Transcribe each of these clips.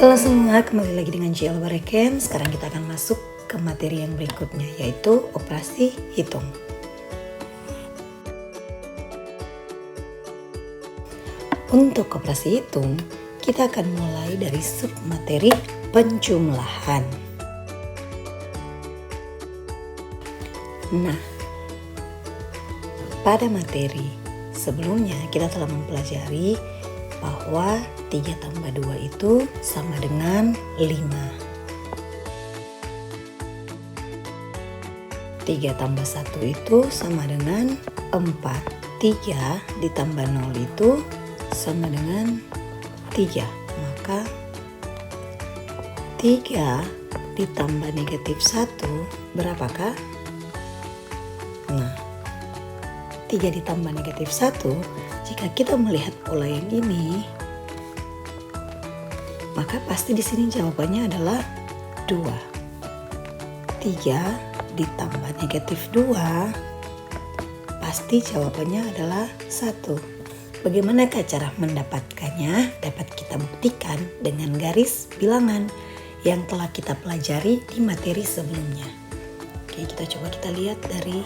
Halo semua, kembali lagi dengan Ciel Bareken. Sekarang kita akan masuk ke materi yang berikutnya, yaitu operasi hitung. Untuk operasi hitung, kita akan mulai dari submateri penjumlahan. Nah, pada materi sebelumnya kita telah mempelajari bahwa 3 tambah 2 itu sama dengan 5. 3 tambah 1 itu sama dengan 4. 3 ditambah 0 itu sama dengan 3. Maka 3 ditambah negatif 1 berapakah? Nah, 3 ditambah negatif 1, jika kita melihat pola yang ini, maka pasti di sini jawabannya adalah 2. 3 ditambah negatif 2, pasti jawabannya adalah 1. Bagaimanakah cara mendapatkannya? Dapat kita buktikan dengan garis bilangan yang telah kita pelajari di materi sebelumnya. Oke, kita lihat dari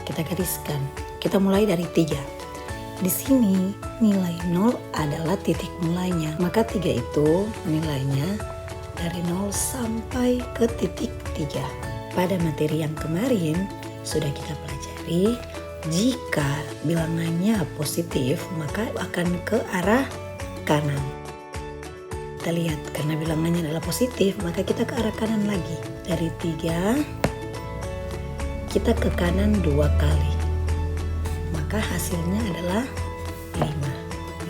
kita gariskan. Kita mulai dari 3. Di sini nilai 0 adalah titik mulainya. Maka 3 itu nilainya dari 0 sampai ke titik 3. Pada materi yang kemarin sudah kita pelajari, jika bilangannya positif maka akan ke arah kanan. Kita lihat, karena bilangannya adalah positif maka kita ke arah kanan lagi. Dari 3 kita ke kanan 2 kali, maka hasilnya adalah 5.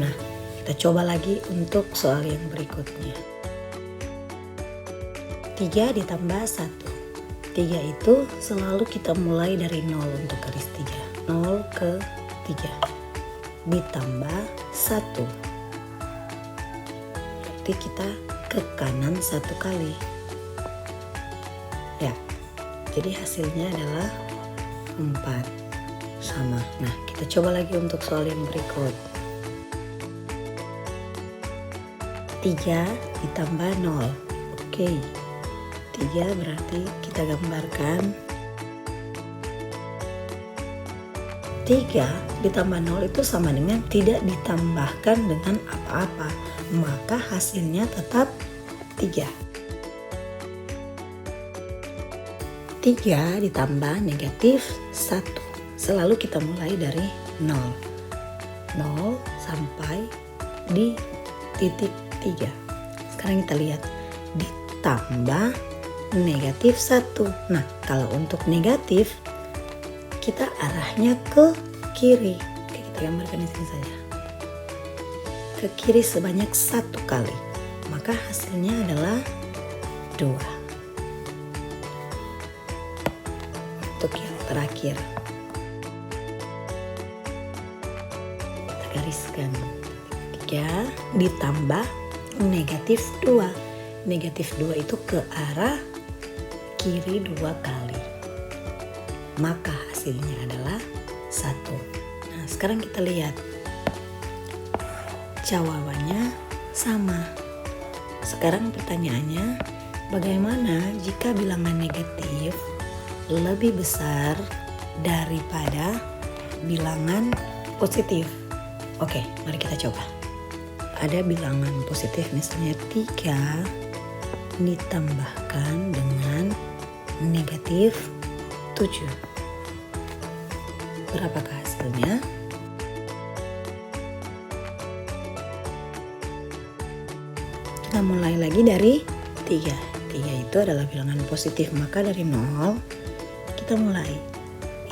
Nah, kita coba lagi untuk soal yang berikutnya. 3 ditambah 1. 3 itu selalu kita mulai dari 0 untuk garis 3. 0 ke 3 ditambah 1. Berarti kita ke kanan 1 kali. Ya. Jadi hasilnya adalah 4 sama. Nah, kita coba lagi untuk soal yang berikut. 3 ditambah 0. Oke. 3 berarti kita gambarkan 3 ditambah 0 itu sama dengan tidak ditambahkan dengan apa-apa. Maka hasilnya tetap 3. 3 ditambah negatif 1. Selalu kita mulai dari 0. 0 sampai di titik 3. Sekarang kita lihat. Ditambah negatif 1. Nah, kalau untuk negatif, kita arahnya ke kiri. Oke, kita gambarkan di sini saja. Ke kiri sebanyak 1 kali. Maka hasilnya adalah 2. Untuk yang terakhir kita gariskan 3 ditambah negatif 2. Negatif 2 itu ke arah kiri 2 kali, maka hasilnya adalah 1. Nah, sekarang kita lihat jawabannya sama. Sekarang pertanyaannya, bagaimana jika bilangan negatif lebih besar daripada bilangan positif? Oke, mari kita coba. Ada bilangan positif, misalnya 3 ditambahkan dengan negatif 7. Berapakah hasilnya? Kita mulai lagi dari 3. 3 itu adalah bilangan positif, maka dari 0 kita mulai.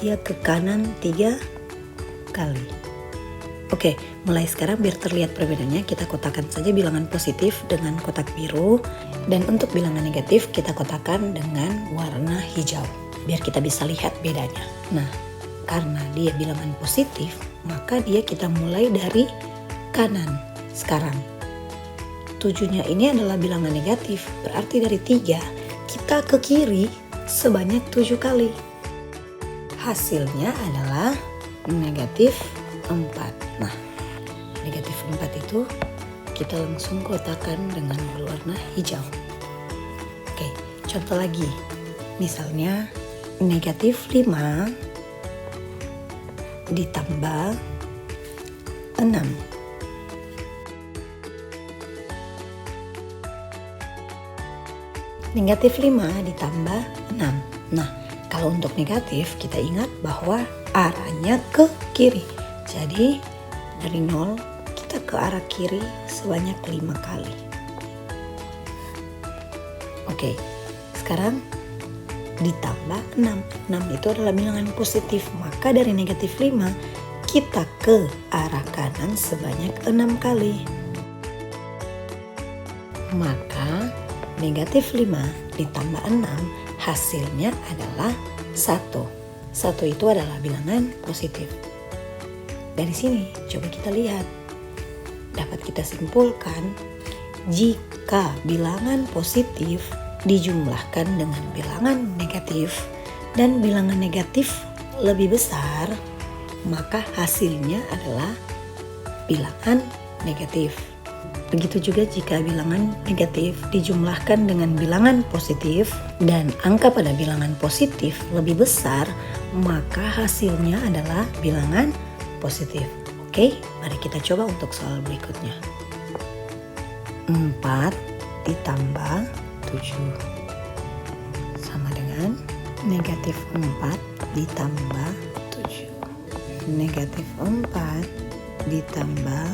Ia ke kanan 3 kali. Oke, mulai sekarang biar terlihat perbedaannya, kita kotakkan saja bilangan positif dengan kotak biru, dan untuk bilangan negatif kita kotakkan dengan warna hijau, biar kita bisa lihat bedanya. Nah, karena dia bilangan positif, maka kita mulai dari kanan. Sekarang 7-nya ini adalah bilangan negatif, berarti dari 3 kita ke kiri sebanyak 7 kali. Hasilnya adalah negatif 4. Nah, negatif 4 itu kita langsung kotakan dengan berwarna hijau. Oke, contoh lagi. Misalnya negatif 5 ditambah 6. Negatif 5 ditambah 6. Nah, kalau untuk negatif kita ingat bahwa arahnya ke kiri. Jadi dari 0 kita ke arah kiri sebanyak 5 kali. Oke, sekarang ditambah 6. 6 itu adalah bilangan positif. Maka dari negatif 5 kita ke arah kanan sebanyak 6 kali. Maka negatif 5 ditambah 6 hasilnya adalah 1. 1 itu adalah bilangan positif. Dari sini coba kita lihat. Dapat kita simpulkan jika bilangan positif dijumlahkan dengan bilangan negatif dan bilangan negatif lebih besar, maka hasilnya adalah bilangan negatif. Begitu juga jika bilangan negatif dijumlahkan dengan bilangan positif dan angka pada bilangan positif lebih besar, maka hasilnya adalah bilangan positif. Oke, mari kita coba untuk soal berikutnya. 4 ditambah 7 sama dengan negatif 4 ditambah 7. Negatif 4 ditambah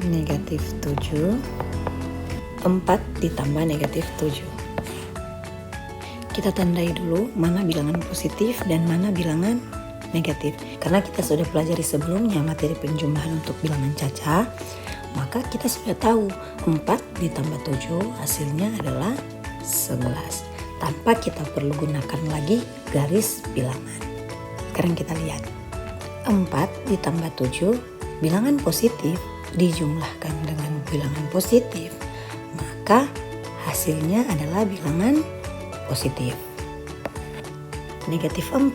negatif 7. 4 ditambah negatif 7. Kita tandai dulu mana bilangan positif dan mana bilangan negatif. Karena kita sudah pelajari sebelumnya materi penjumlahan untuk bilangan caca, maka kita sudah tahu 4 ditambah 7 hasilnya adalah 11. Tanpa kita perlu gunakan lagi garis bilangan. Sekarang kita lihat. 4 ditambah 7 bilangan positif dijumlahkan dengan bilangan positif, maka hasilnya adalah bilangan positif. Negatif 4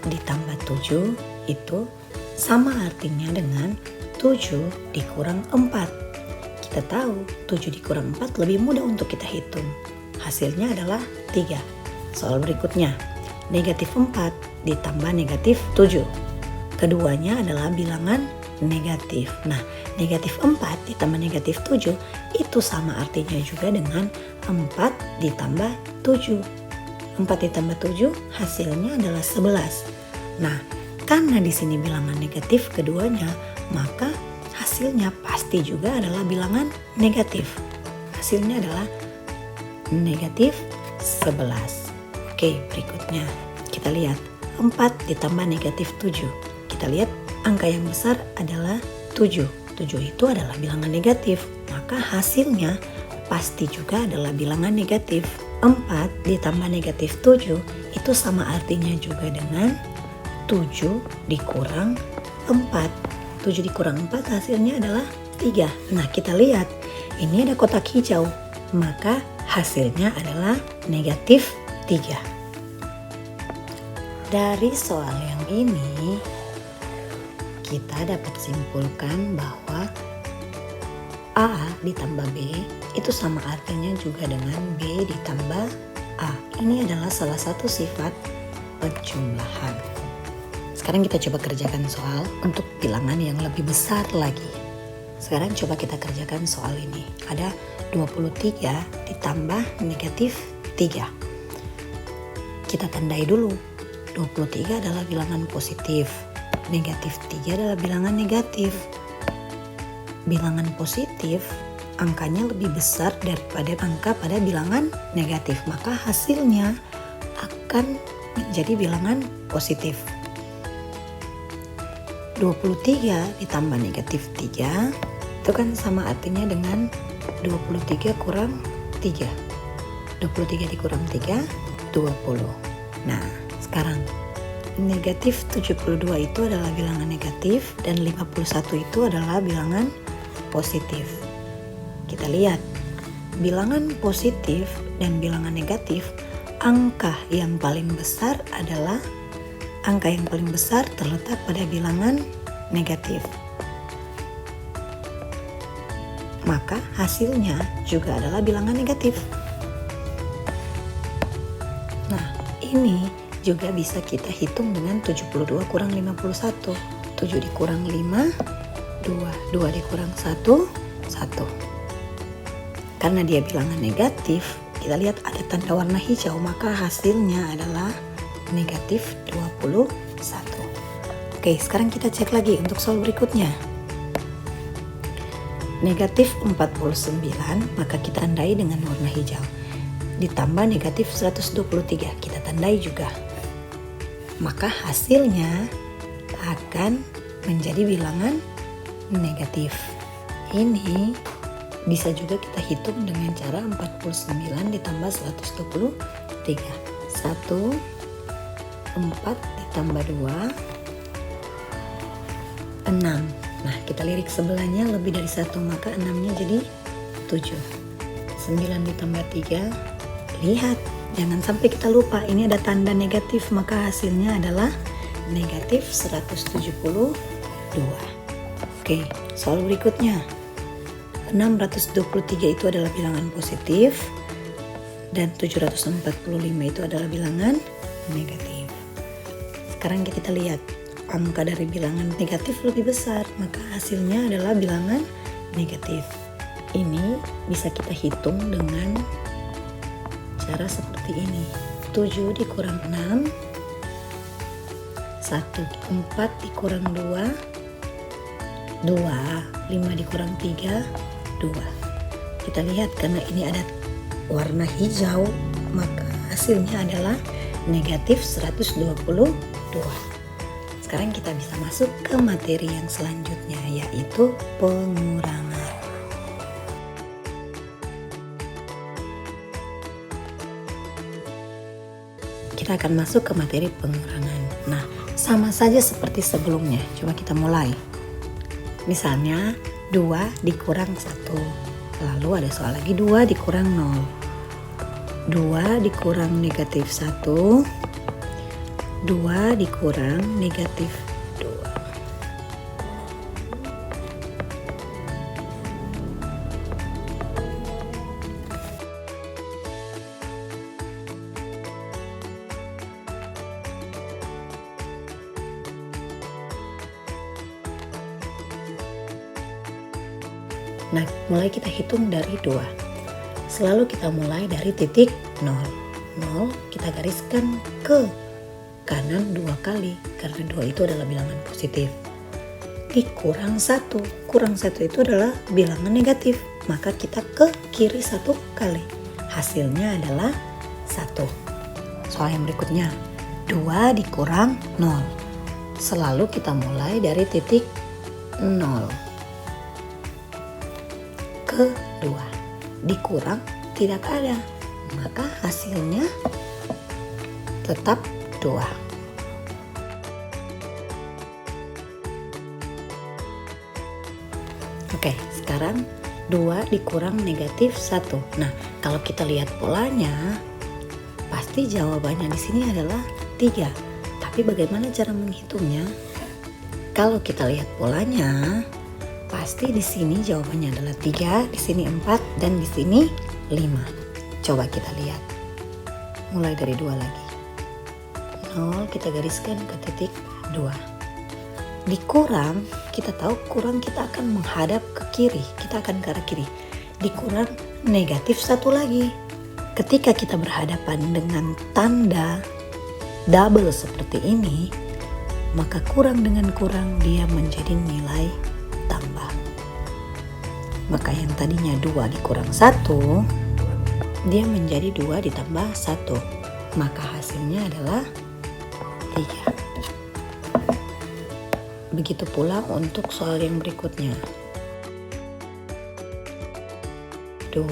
ditambah 7 itu sama artinya dengan 7 dikurang 4. Kita tahu 7 dikurang 4 lebih mudah untuk kita hitung. Hasilnya adalah 3. Soal berikutnya, negatif 4 ditambah negatif 7. Keduanya adalah bilangan negatif. Nah, negatif 4 ditambah negatif 7 itu sama artinya juga dengan 4 ditambah 7. 4 ditambah 7 hasilnya adalah 11. Nah, karena di sini bilangan negatif keduanya, maka hasilnya pasti juga adalah bilangan negatif. Hasilnya adalah negatif 11. Oke, berikutnya kita lihat 4 ditambah negatif 7. Kita lihat angka yang besar adalah 7. 7 itu adalah bilangan negatif, maka hasilnya pasti juga adalah bilangan negatif. 4 ditambah negatif 7 itu sama artinya juga dengan 7 dikurang 4. 7 dikurang 4 hasilnya adalah 3. Nah, kita lihat ini ada kotak hijau, maka hasilnya adalah negatif 3. Dari soal yang ini kita dapat simpulkan bahwa A ditambah B itu sama artinya juga dengan B ditambah A. Ini adalah salah satu sifat penjumlahan. Sekarang kita coba kerjakan soal untuk bilangan yang lebih besar lagi. Sekarang coba kita kerjakan soal ini. Ada 23 ditambah negatif 3. Kita tandai dulu. 23 adalah bilangan positif. Negatif 3 adalah bilangan negatif. Bilangan positif angkanya lebih besar daripada angka pada bilangan negatif, maka hasilnya akan menjadi bilangan positif. 23 ditambah negatif 3 itu kan sama artinya dengan 23 kurang 3. 23 dikurang 3, 20. Nah, sekarang negatif 72 itu adalah bilangan negatif dan 51 itu adalah bilangan positif. Kita lihat, bilangan positif dan bilangan negatif, angka yang paling besar adalah angka yang paling besar terletak pada bilangan negatif. Maka hasilnya juga adalah bilangan negatif. Nah, ini juga bisa kita hitung dengan 72 kurang 51. 7 dikurang 5, 2. 2 dikurang 1, 1. Karena dia bilangan negatif, kita lihat ada tanda warna hijau, maka hasilnya adalah negatif 21. Oke, sekarang kita cek lagi untuk soal berikutnya. Negatif 49, maka kita tandai dengan warna hijau. Ditambah negatif 123, kita tandai juga. Maka hasilnya akan menjadi bilangan negatif. Ini bisa juga kita hitung dengan cara 49 ditambah 123. 1, 4 ditambah 2, 6. Nah, kita lirik sebelahnya lebih dari 1, maka 6-nya jadi 7. 9 ditambah 3, lihat, jangan sampai kita lupa, ini ada tanda negatif, maka hasilnya adalah negatif 172. Oke, soal berikutnya. 623 itu adalah bilangan positif, dan 745 itu adalah bilangan negatif. Sekarang kita lihat, angka dari bilangan negatif lebih besar, maka hasilnya adalah bilangan negatif. Ini bisa kita hitung dengan cara seperti ini. 7 dikurang 6, 1. 4 dikurang 2, 2. 5 dikurang 3, 2. Kita lihat karena ini ada warna hijau, maka hasilnya adalah negatif 122. Sekarang kita bisa masuk ke materi yang selanjutnya, yaitu pengurangan. Kita akan masuk ke materi pengurangan. Nah, sama saja seperti sebelumnya. Coba kita mulai. Misalnya 2 dikurang 1. Lalu ada soal lagi 2 dikurang 0. 2 dikurang negatif 1. 2 dikurang negatif 2. Nah, mulai kita hitung dari 2. Selalu kita mulai dari titik 0. 0 kita gariskan ke kanan 2 kali, karena 2 itu adalah bilangan positif. Dikurang 1, kurang 1 itu adalah bilangan negatif, maka kita ke kiri 1 kali. Hasilnya adalah 1. Soal yang berikutnya, 2 dikurang 0. Selalu kita mulai dari titik 0 ke 2. Dikurang tidak ada, maka hasilnya tetap 2. Oke, sekarang 2 dikurang negatif 1. Nah, kalau kita lihat polanya, pasti jawabannya di sini adalah 3. Tapi bagaimana cara menghitungnya? Kalau kita lihat polanya, pasti di sini jawabannya adalah 3, di sini 4, dan di sini 5. Coba kita lihat. Mulai dari 2 lagi. 0 kita gariskan ke titik 2. Dikurang, kita tahu kurang kita akan menghadap ke kiri, kita akan ke arah kiri. Dikurang negatif 1 lagi. Ketika kita berhadapan dengan tanda double seperti ini, maka kurang dengan kurang dia menjadi nilai tambah. Maka yang tadinya 2 dikurang 1, dia menjadi 2 ditambah 1. Maka hasilnya adalah 3. Begitu pula untuk soal yang berikutnya. 2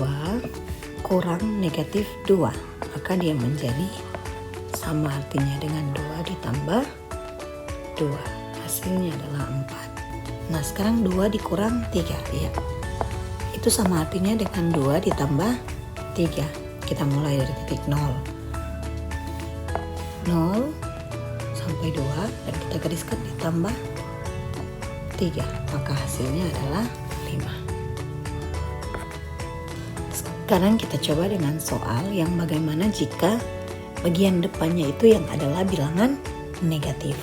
kurang negatif 2, maka dia menjadi sama artinya dengan 2 ditambah 2. Hasilnya adalah 4. Nah, sekarang 2 dikurang 3, ya. Itu sama artinya dengan 2 ditambah 3. Kita mulai dari titik 0. 0, 1, sampai 2 dan kita gariskan ditambah 3, maka hasilnya adalah 5. Sekarang kita coba dengan soal yang bagaimana jika bagian depannya itu yang adalah bilangan negatif.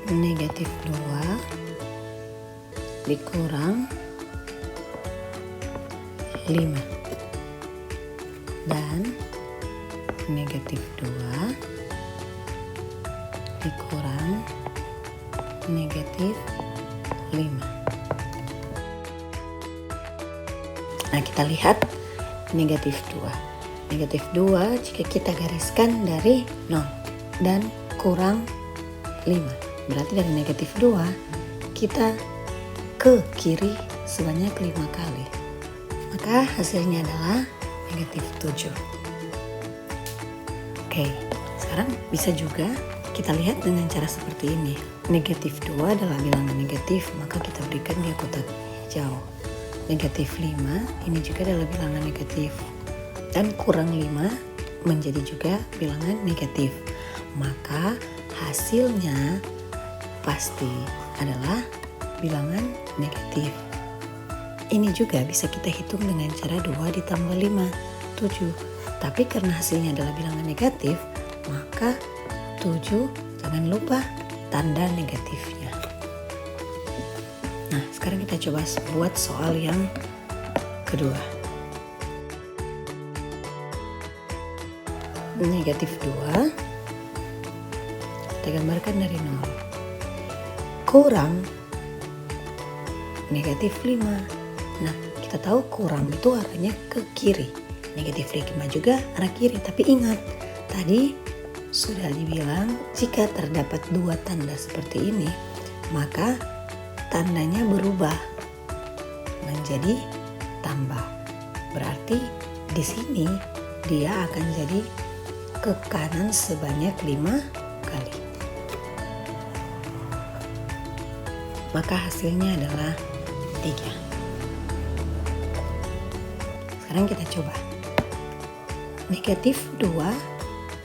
Negatif 2 dikurang 5 dan negatif 2 dikurang negatif 5. Nah, kita lihat negatif 2. Negatif 2 jika kita gariskan dari 0 dan kurang 5. Berarti dari negatif 2 kita ke kiri sebanyak 5 kali. Maka hasilnya adalah negatif 7. Oke, sekarang bisa juga kita lihat dengan cara seperti ini. Negatif 2 adalah bilangan negatif, maka kita berikan dia kotak hijau. Negatif 5 ini juga adalah bilangan negatif. Dan kurang 5 menjadi juga bilangan negatif. Maka hasilnya pasti adalah bilangan negatif. Ini juga bisa kita hitung dengan cara 2 ditambah 5, 7. Tapi karena hasilnya adalah bilangan negatif, maka 7 jangan lupa tanda negatifnya. Nah, sekarang kita coba buat soal yang kedua. Negatif 2 kita gambarkan dari 0 kurang negatif 5. Nah, kita tahu kurang itu arahnya ke kiri, negatif 5 juga arah kiri. Tapi ingat, tadi sudah dibilang jika terdapat 2 tanda seperti ini, maka tandanya berubah menjadi tambah. Berarti di sini dia akan jadi ke kanan sebanyak 5 kali. Maka hasilnya adalah 3. Sekarang kita coba. Negatif 2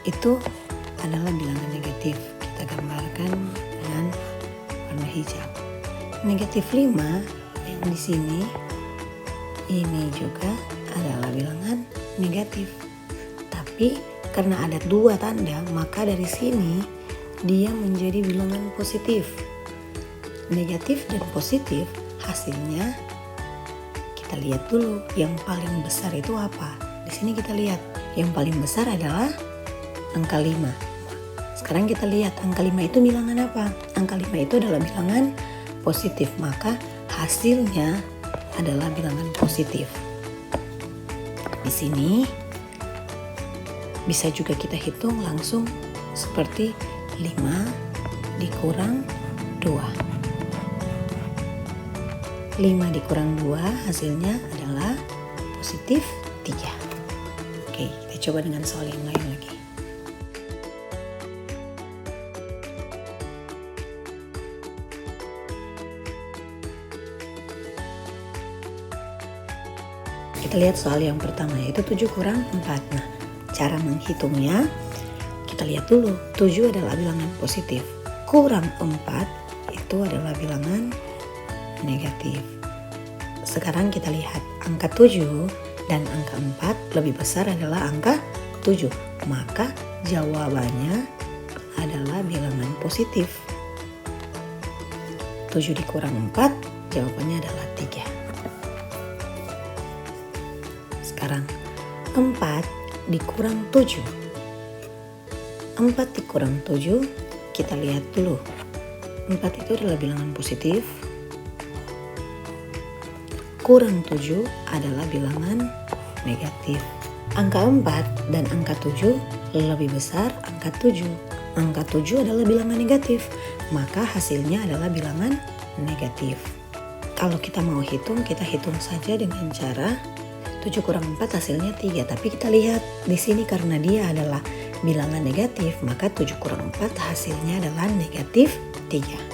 itu adalah bilangan negatif. Kita gambarkan dengan warna hijau. Negatif 5 yang di sini ini juga adalah bilangan negatif. Tapi karena ada 2 tanda, maka dari sini dia menjadi bilangan positif. Negatif dan positif hasilnya kita lihat dulu yang paling besar itu apa. Di sini kita lihat yang paling besar adalah angka 5. Sekarang kita lihat angka 5 itu bilangan apa? Angka 5 itu adalah bilangan positif, maka hasilnya adalah bilangan positif. Di sini bisa juga kita hitung langsung seperti 5 dikurang 2. 5 dikurang 2 hasilnya adalah positif 3. Oke, kita coba dengan soal yang lain lagi. Kita lihat soal yang pertama, yaitu 7 kurang 4. Nah, cara menghitungnya kita lihat dulu. 7 adalah bilangan positif. Kurang 4 itu adalah bilangan negatif. Sekarang kita lihat angka 7 dan angka 4 lebih besar adalah angka 7. Maka jawabannya adalah bilangan positif. 7 dikurang 4 jawabannya adalah 3. Sekarang 4 dikurang 7. 4 dikurang 7 kita lihat dulu. 4 itu adalah bilangan positif. Kurang 7 adalah bilangan negatif. Angka 4 dan angka 7 lebih besar angka 7. Angka 7 adalah bilangan negatif, maka hasilnya adalah bilangan negatif. Kalau kita mau hitung, kita hitung saja dengan cara 7 kurang 4 hasilnya 3. Tapi kita lihat di sini karena dia adalah bilangan negatif, maka 7 kurang 4 hasilnya adalah negatif 3.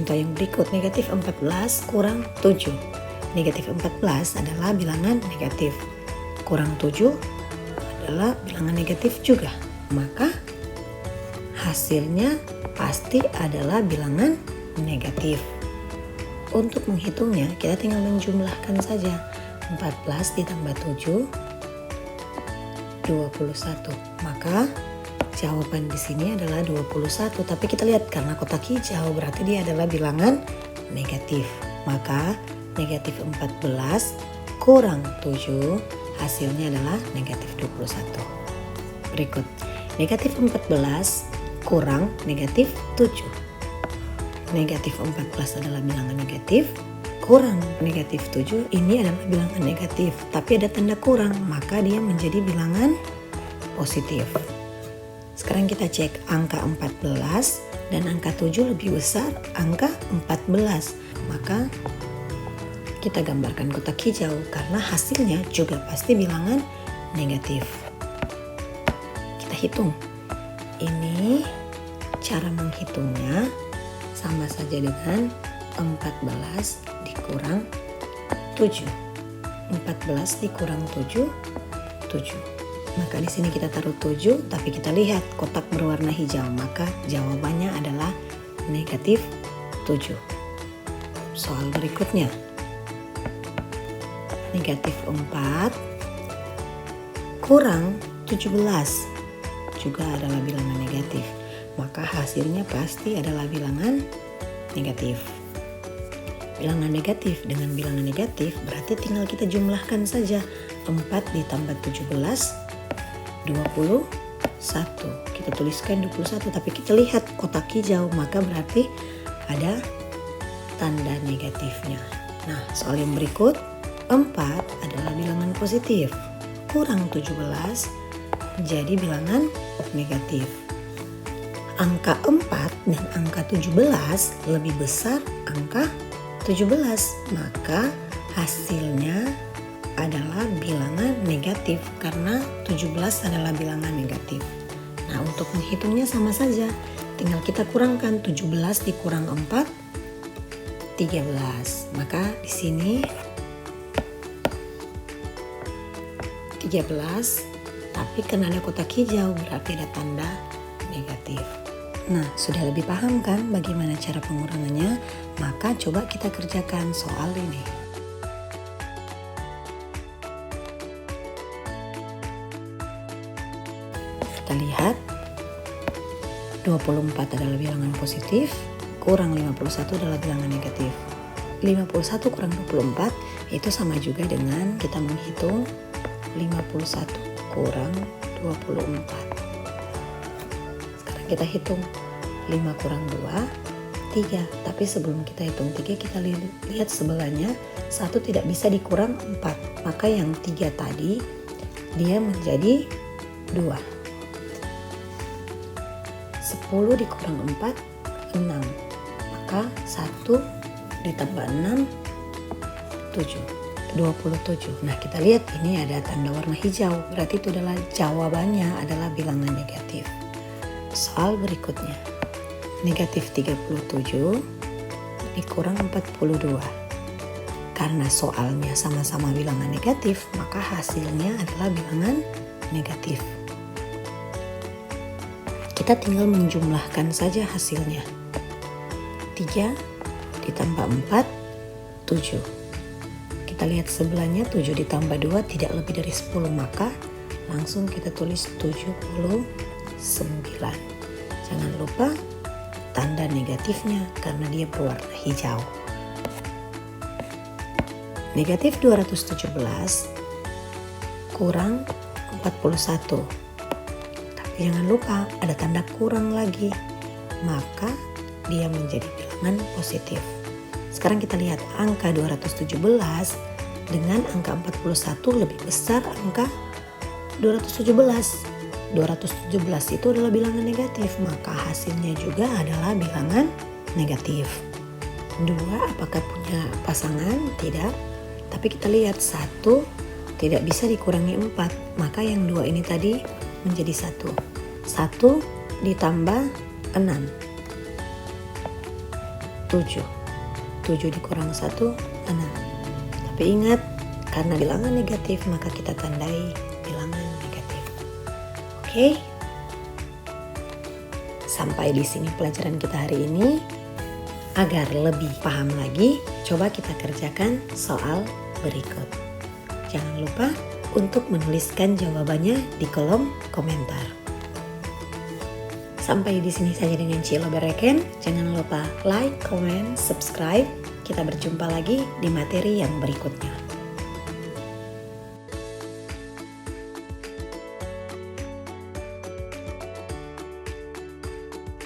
Contoh yang berikut, negatif 14 kurang 7. Negatif 14 adalah bilangan negatif. Kurang 7 adalah bilangan negatif juga. Maka hasilnya pasti adalah bilangan negatif. Untuk menghitungnya kita tinggal menjumlahkan saja. 14 ditambah 7, 21. Maka jawaban di sini adalah 21. Tapi kita lihat karena kotak hijau berarti dia adalah bilangan negatif. Maka negatif 14 kurang 7 hasilnya adalah negatif 21. Berikut, negatif 14 kurang negatif 7. Negatif 14 adalah bilangan negatif, kurang negatif 7 ini adalah bilangan negatif, tapi ada tanda kurang, maka dia menjadi bilangan positif. Sekarang kita cek angka 14 dan angka 7 lebih besar angka 14. Maka kita gambarkan kotak hijau karena hasilnya juga pasti bilangan negatif. Kita hitung. Ini cara menghitungnya sama saja dengan 14 dikurang 7. 14 dikurang 7, 7. Maka di sini kita taruh 7, tapi kita lihat kotak berwarna hijau, maka jawabannya adalah negatif 7. Soal berikutnya. Negatif 4 kurang 17 juga adalah bilangan negatif. Maka hasilnya pasti adalah bilangan negatif. Bilangan negatif dengan bilangan negatif berarti tinggal kita jumlahkan saja. 4 ditambah 17, 21. Kita tuliskan 21, tapi kita lihat kotak hijau, maka berarti ada tanda negatifnya. Nah, soal yang berikut, 4 adalah bilangan positif. Kurang 17 menjadi bilangan negatif. Angka 4 dan angka 17 lebih besar angka 17, maka hasilnya adalah bilangan negatif karena 17 adalah bilangan negatif. Nah, untuk menghitungnya sama saja, tinggal kita kurangkan 17 dikurang 4, 13. Maka di sini 13, tapi karena ada kotak hijau berarti ada tanda negatif. Nah, sudah lebih paham kan bagaimana cara pengurangannya? Maka coba kita kerjakan soal ini. Kita lihat 24 adalah bilangan positif, kurang 51 adalah bilangan negatif. 51 kurang 24 itu sama juga dengan kita menghitung 51 kurang 24. Sekarang kita hitung 5 kurang 2, 3. Tapi sebelum kita hitung 3, kita lihat sebelahnya 1 tidak bisa dikurang 4. Maka yang 3 tadi dia menjadi 2. 10 dikurang 4, 6. Maka 1 ditambah 6, 7. 27. Nah, kita lihat ini ada tanda warna hijau. Berarti itu adalah jawabannya adalah bilangan negatif. Soal berikutnya. Negatif 37 dikurang 42. Karena soalnya sama-sama bilangan negatif, maka hasilnya adalah bilangan negatif. Kita tinggal menjumlahkan saja hasilnya. 3 ditambah 4, 7. Kita lihat sebelahnya 7 ditambah 2 tidak lebih dari 10, maka langsung kita tulis 79. Jangan lupa tanda negatifnya karena dia berwarna hijau. Negatif 217 kurang 41. Tapi jangan lupa ada tanda kurang lagi, maka dia menjadi bilangan positif. Sekarang kita lihat angka 217 dengan angka 41 lebih besar angka 217. 217 itu adalah bilangan negatif, maka hasilnya juga adalah bilangan negatif. 2 apakah punya pasangan? Tidak. Tapi kita lihat 1 tidak bisa dikurangi 4, maka yang 2 ini tadi menjadi 1. 1 ditambah 6, 7. 7 dikurang 1, 6. Tapi ingat, karena bilangan negatif maka kita tandai bilangan negatif. Oke. Sampai di sini pelajaran kita hari ini. Agar lebih paham lagi, coba kita kerjakan soal berikut. Jangan lupa untuk menuliskan jawabannya di kolom komentar. Sampai di sini saja dengan Cilo Bereken. Jangan lupa like, comment, subscribe. Kita berjumpa lagi di materi yang berikutnya.